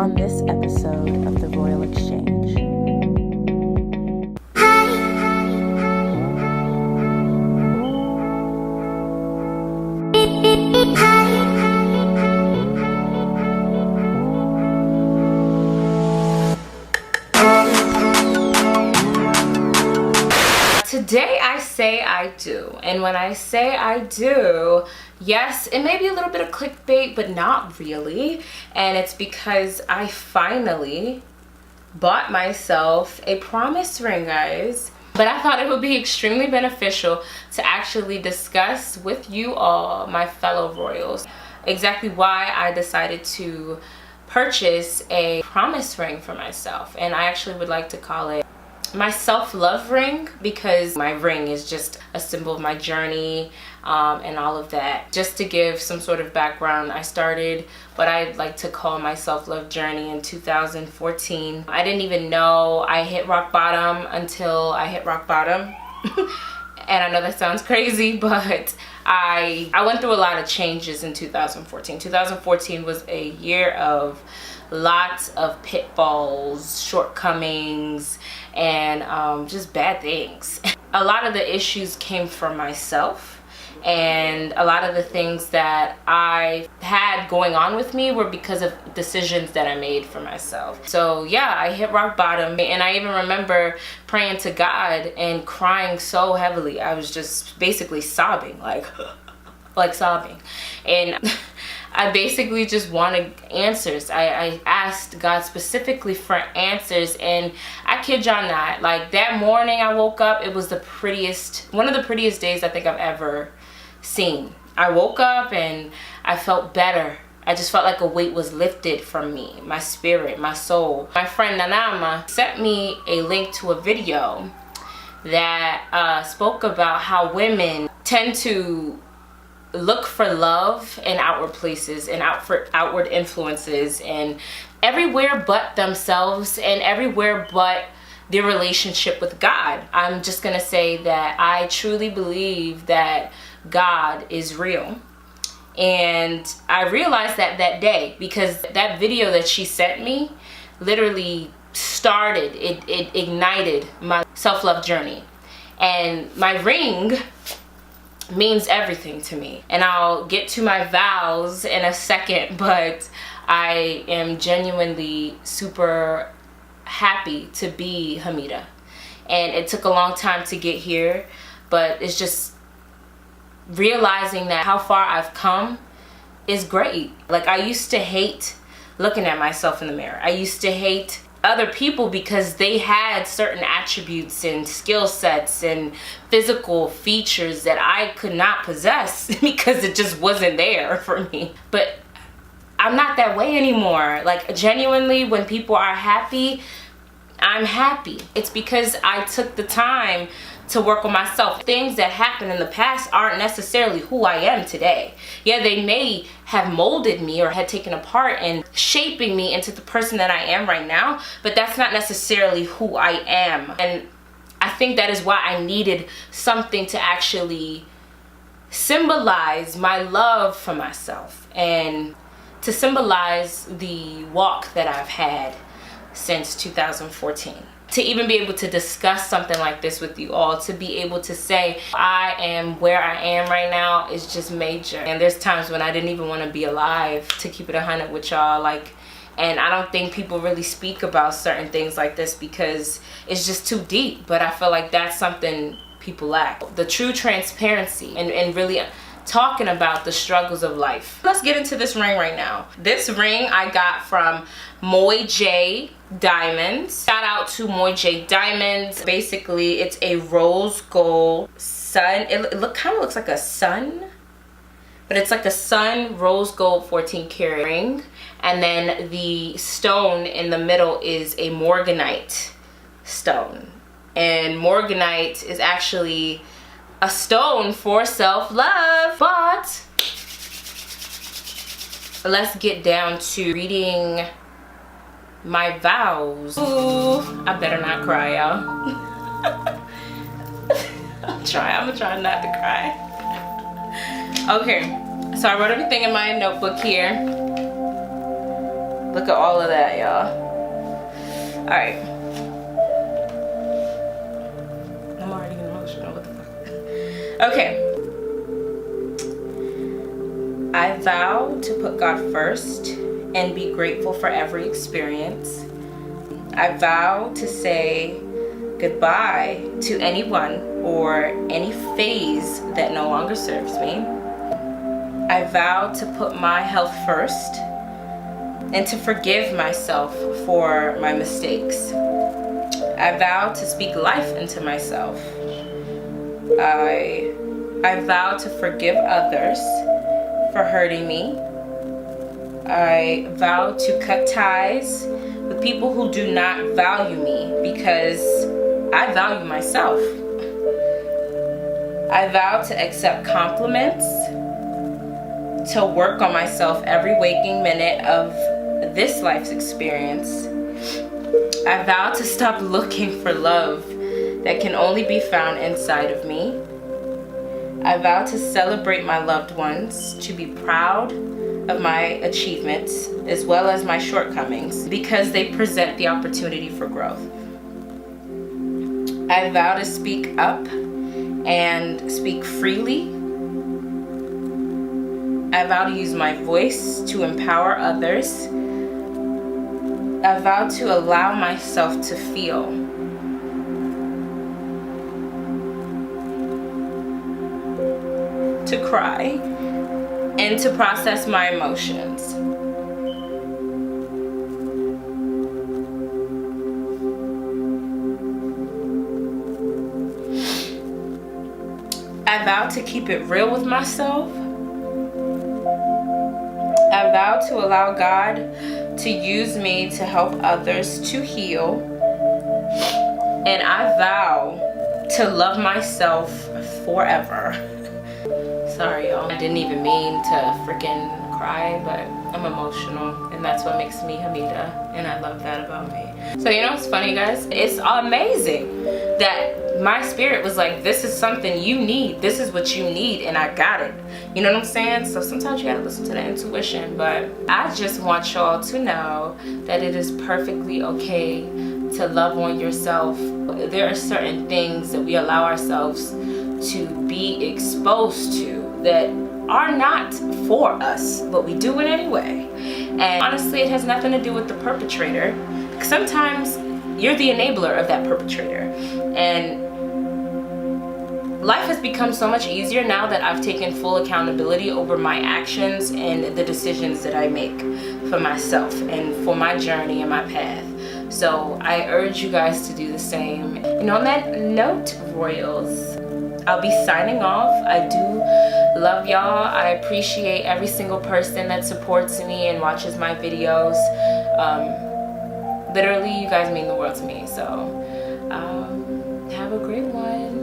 on this episode of The Royal Exchange. Today I say I do, and when I say I do, yes, it may be a little bit of clickbait, but not really, and it's because I finally bought myself a promise ring, guys. But I thought it would be extremely beneficial to actually discuss with you all, my fellow royals, exactly why I decided to purchase a promise ring for myself. And I actually would like to call it my self-love ring, because my ring is just a symbol of my journey and all of that. Just to give some sort of background, I started what I like to call my self-love journey in 2014. I didn't even know I hit rock bottom until I hit rock bottom. And I know that sounds crazy, but I went through a lot of changes in 2014. 2014 was a year of lots of pitfalls, shortcomings, and just bad things. A lot of the issues came from myself, and a lot of the things that I had going on with me were because of decisions that I made for myself. So yeah, I hit rock bottom, and I even remember praying to God and crying so heavily. I was just basically sobbing, like sobbing. And I basically just wanted answers. I asked God specifically for answers, and I kid y'all not, like that morning I woke up, it was one of the prettiest days I think I've ever seen. I woke up and I felt better. I just felt like a weight was lifted from me, my spirit, my soul. My friend Nanama sent me a link to a video that spoke about how women tend to look for love in outward places and outward influences, and everywhere but themselves and everywhere but their relationship with God. I'm just gonna say that I truly believe that God is real. And I realized that day, because that video that she sent me literally started, it ignited my self-love journey. And my ring means everything to me, and I'll get to my vows in a second, but I am genuinely super happy to be Hamida, and it took a long time to get here, but it's just realizing that how far I've come is great. Like, I used to hate looking at myself in the mirror. I used to hate other people because they had certain attributes and skill sets and physical features that I could not possess because it just wasn't there for me. But I'm not that way anymore. Like, genuinely, when people are happy, I'm happy. It's because I took the time to work on myself. Things that happened in the past aren't necessarily who I am today. Yeah, they may have molded me or had taken a part in shaping me into the person that I am right now, but that's not necessarily who I am. And I think that is why I needed something to actually symbolize my love for myself and to symbolize the walk that I've had since 2014. To even be able to discuss something like this with you all, to be able to say I am where I am right now, is just major. And there's times when I didn't even want to be alive, to keep it 100 with y'all. Like, and I don't think people really speak about certain things like this because it's just too deep. But I feel like that's something people lack. The true transparency and really talking about the struggles of life. Let's get into this ring right now. This ring I got from Moy J Diamonds. Shout out to Moy J Diamonds. Basically, it's a rose gold sun. It kind of looks like a sun, but it's like a sun rose gold 14 karat ring. And then the stone in the middle is a morganite stone. And morganite is actually a stone for self-love. But let's get down to reading my vows. Ooh, I better not cry, y'all. I'm gonna try not to cry. Okay, so I wrote everything in my notebook here. Look at all of that, y'all. All right. I'm already getting emotional. What the fuck? Okay. I vow to put God first and be grateful for every experience. I vow to say goodbye to anyone or any phase that no longer serves me. I vow to put my health first and to forgive myself for my mistakes. I vow to speak life into myself. I vow to forgive others for hurting me. I vow to cut ties with people who do not value me because I value myself. I vow to accept compliments, to work on myself every waking minute of this life's experience. I vow to stop looking for love that can only be found inside of me. I vow to celebrate my loved ones, to be proud of my achievements as well as my shortcomings because they present the opportunity for growth. I vow to speak up and speak freely. I vow to use my voice to empower others. I vow to allow myself to feel. To cry and to process my emotions. I vow to keep it real with myself. I vow to allow God to use me to help others to heal. And I vow to love myself forever. Sorry, y'all. I didn't even mean to freaking cry, but I'm emotional, and that's what makes me Hamida, and I love that about me. So you know what's funny, guys? It's amazing that my spirit was like, this is something you need. This is what you need, and I got it. You know what I'm saying? So sometimes you gotta listen to the intuition, but I just want y'all to know that it is perfectly okay to love on yourself. There are certain things that we allow ourselves to be exposed to that are not for us, but we do it anyway. And honestly, it has nothing to do with the perpetrator. Sometimes you're the enabler of that perpetrator. And life has become so much easier now that I've taken full accountability over my actions and the decisions that I make for myself and for my journey and my path. So I urge you guys to do the same. And on that note, Royals, I'll be signing off. I do love y'all. I appreciate every single person that supports me and watches my videos. Literally, you guys mean the world to me. So have a great one.